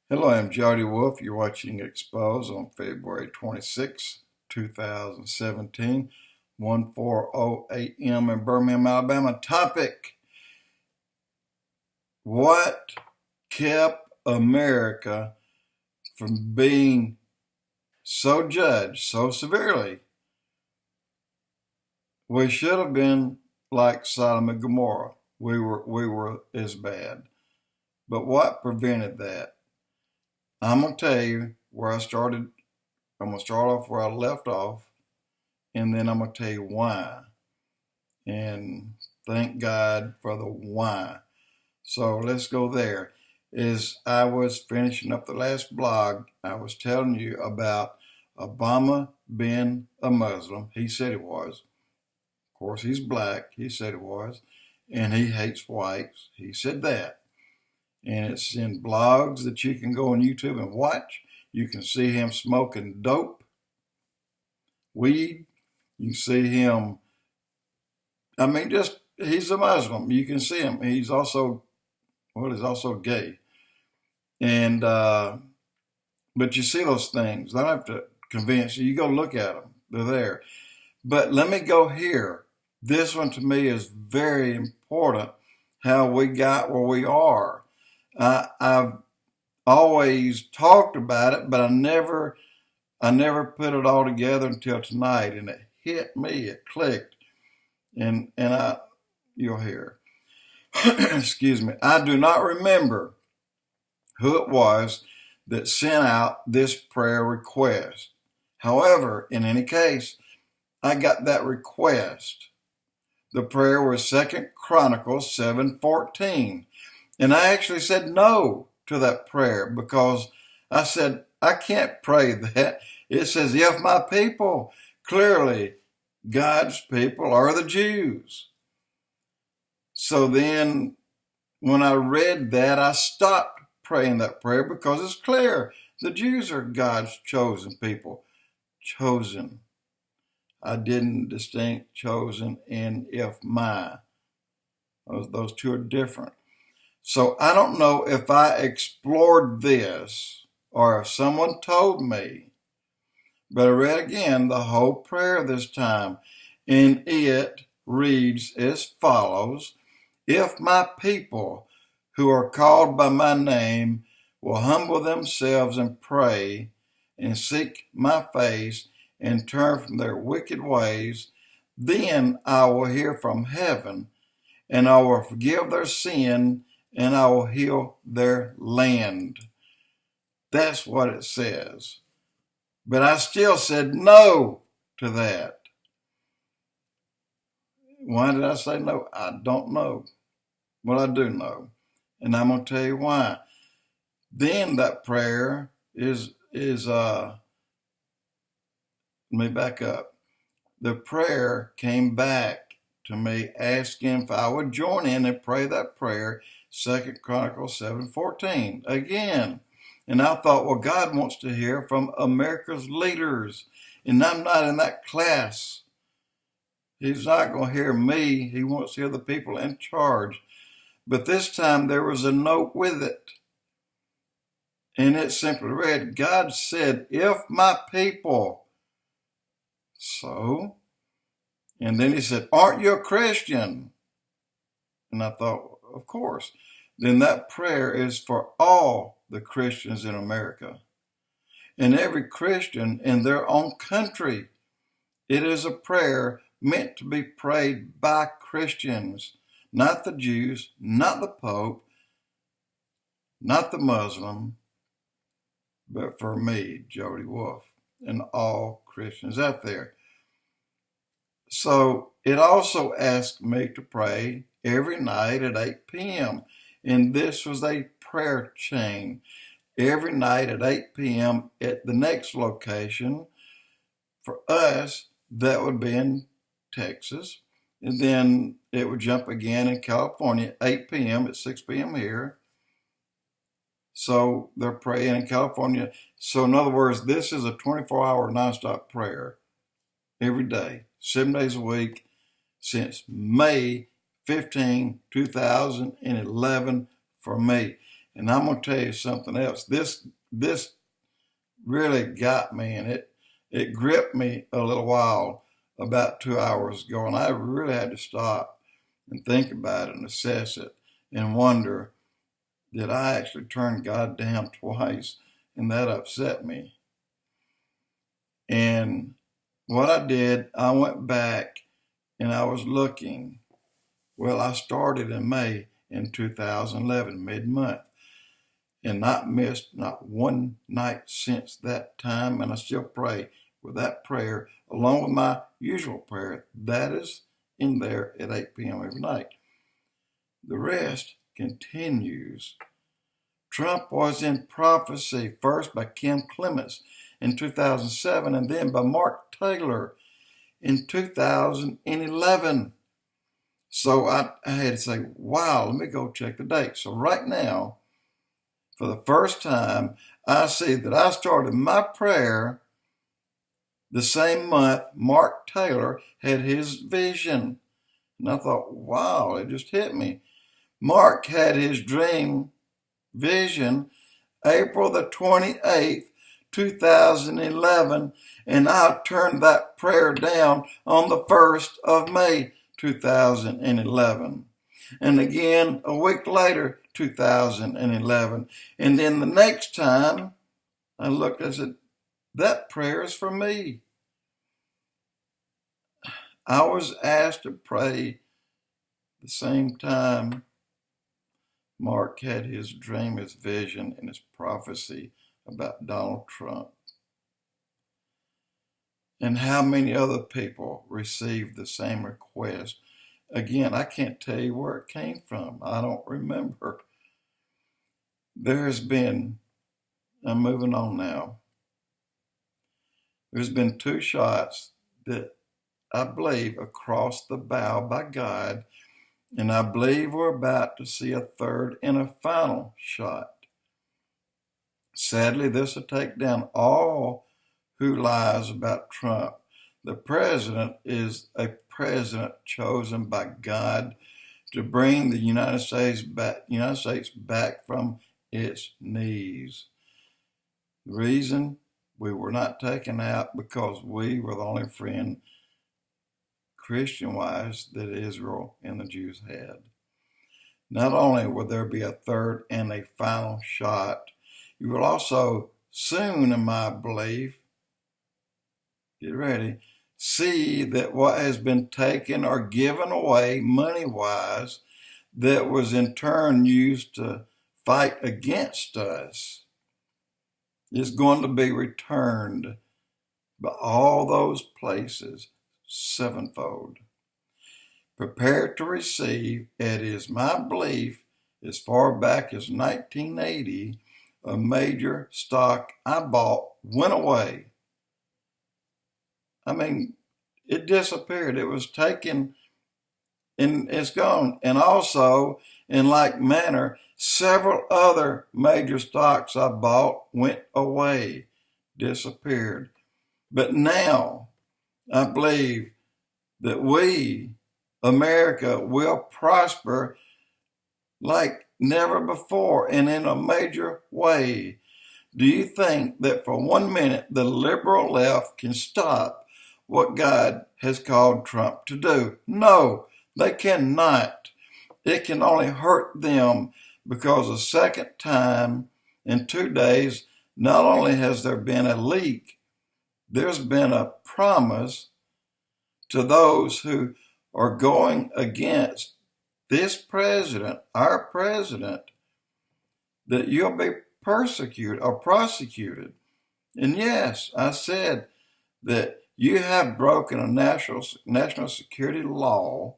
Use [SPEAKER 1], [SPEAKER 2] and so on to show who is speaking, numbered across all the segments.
[SPEAKER 1] Hello, I'm Jody Wolf. You're watching Expoz on February 26, 2017, 1:40 a.m. in Birmingham, Alabama. Topic: what kept America from being so judged so severely? We should have been like Sodom and Gomorrah. We were as bad. But what prevented that? I'm going to tell you where I started. I'm going to start off where I left off, and then I'm going to tell you why. And thank God for the why. So let's go there. As I was finishing up the last blog, I was telling you about Obama being a Muslim. He said he was. Of course, he's black. He said he was. And he hates whites. He said that. And it's in blogs that you can go on YouTube and watch. You can see him smoking dope, weed. You see him, he's a Muslim. You can see him. He's also gay. And, but you see those things. I don't have to convince you. You go look at them. They're there. But let me go here. This one to me is very important, how we got where we are. I've always talked about it, but I never put it all together until tonight, and it hit me. It clicked, and you'll hear. Excuse me. I do not remember who it was that sent out this prayer request. However, in any case, I got that request. The prayer was 2 Chronicles 7:14. And I actually said no to that prayer because I said, I can't pray that. It says, if my people, clearly God's people are the Jews. So then when I read that, I stopped praying that prayer because it's clear the Jews are God's chosen people. Chosen. I didn't distinct chosen and if my. Those two are different. So I don't know if I explored this or if someone told me, but I read again the whole prayer this time, and it reads as follows: if my people who are called by my name will humble themselves and pray and seek my face and turn from their wicked ways, then I will hear from heaven and I will forgive their sin and I will heal their land. That's what it says. But I still said no to that. Why did I say no? I don't know. Well, I do know. And I'm going to tell you why. Then that prayer let me back up. The prayer came back to me asking if I would join in and pray that prayer, 2 Chronicles 7:14 again. And I thought, well, God wants to hear from America's leaders, and I'm not in that class. He's not going to hear me. He wants to hear the people in charge. But this time there was a note with it. And it simply read, God said, if my people. So, and then he said, aren't you a Christian? And I thought, of course. Then that prayer is for all the Christians in America and every Christian in their own country. It is a prayer meant to be prayed by Christians, not the Jews, not the Pope, not the Muslim, but for me, Jody Wolf, and all Christians out there. So it also asked me to pray every night at 8 p.m. And this was a prayer chain. Every night at 8 p.m. at the next location. For us, that would be in Texas. And then it would jump again in California at 8 p.m. at 6 p.m. here. So they're praying in California. So in other words, this is a 24-hour nonstop prayer every day, 7 days a week, since May 15, 2011 for me. And I'm going to tell you something else. This really got me, and it gripped me a little while about 2 hours ago, and I really had to stop and think about it and assess it and wonder, did I actually turn God down twice? And that upset me. And what I did, I went back and I was looking. Well, I started in May in 2011, mid-month, and not missed not one night since that time. And I still pray with that prayer, along with my usual prayer. That is in there at 8 p.m. every night. The rest continues. Trump was in prophecy, first by Kim Clements in 2007, and then by Mark Taylor in 2011. So I had to say, wow, let me go check the date. So right now, for the first time, I see that I started my prayer the same month Mark Taylor had his vision. And I thought, wow, it just hit me. Mark had his dream vision April the 28th, 2011, and I turned that prayer down on the 1st of May, 2011. And again, a week later, 2011. And then the next time I looked, I said, that prayer is for me. I was asked to pray the same time Mark had his dream, his vision, and his prophecy about Donald Trump. And how many other people received the same request? Again, I can't tell you where it came from. I don't remember. There has been, I'm moving on now. There's been 2 shots that I believe across the bow by God, and I believe we're about to see a third and a final shot. Sadly, this will take down all who lies about Trump. The president is a president chosen by God to bring the United States back from its knees. The reason we were not taken out because we were the only friend, Christian-wise, that Israel and the Jews had. Not only will there be a third and a final shot, you will also soon, in my belief, get ready, see that what has been taken or given away money-wise that was in turn used to fight against us is going to be returned by all those places sevenfold. Prepare to receive, it is my belief, as far back as 1980, a major stock I bought went away. I mean, it disappeared. It was taken and it's gone. And also, in like manner, several other major stocks I bought went away, disappeared. But now, I believe that we, America, will prosper like never before and in a major way. Do you think that for 1 minute the liberal left can stop what God has called Trump to do? No, they cannot. It can only hurt them, because a second time in 2 days, not only has there been a leak, there's been a promise to those who are going against this president, our president, that you'll be persecuted or prosecuted. And yes, I said that you have broken a national security law,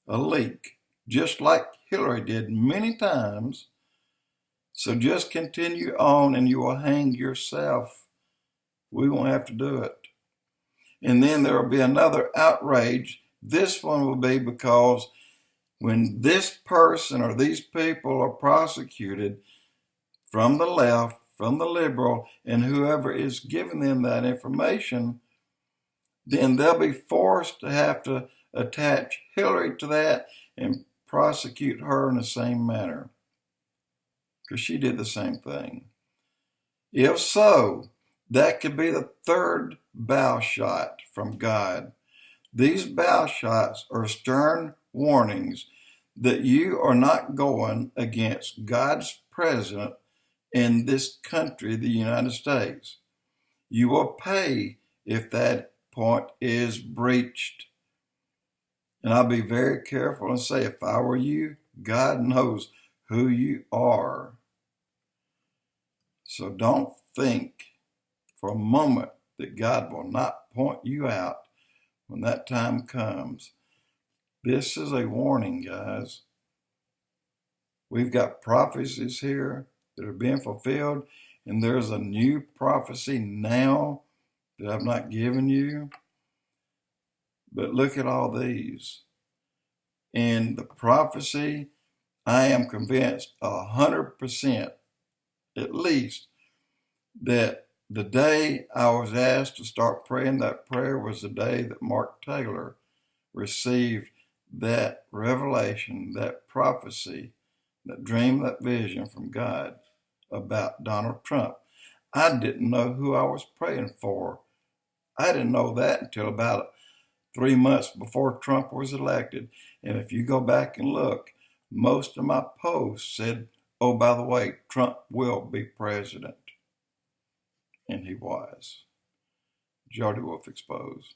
[SPEAKER 1] a leak, just like Hillary did many times. So just continue on and you will hang yourself. We won't have to do it. And then there will be another outrage. This one will be because when this person or these people are prosecuted from the left, from the liberal, and whoever is giving them that information, then they'll be forced to have to attach Hillary to that and prosecute her in the same manner. because she did the same thing. If so, that could be the third bow shot from God. These bow shots are stern warnings that you are not going against God's president in this country, the United States. You will pay if that point is breached. And I'll be very careful and say, if I were you, God knows who you are. So don't think for a moment that God will not point you out when that time comes. This is a warning, guys. We've got prophecies here that are being fulfilled, and there's a new prophecy now that I've not given you. But look at all these. In the prophecy, I am convinced 100%, at least, that the day I was asked to start praying that prayer was the day that Mark Taylor received that revelation, that prophecy, that dream, that vision from God about Donald Trump. I didn't know who I was praying for. I didn't know that until about 3 months before Trump was elected. And if you go back and look, most of my posts said, oh, by the way, Trump will be president. And he was. Jody Wolf Expoz.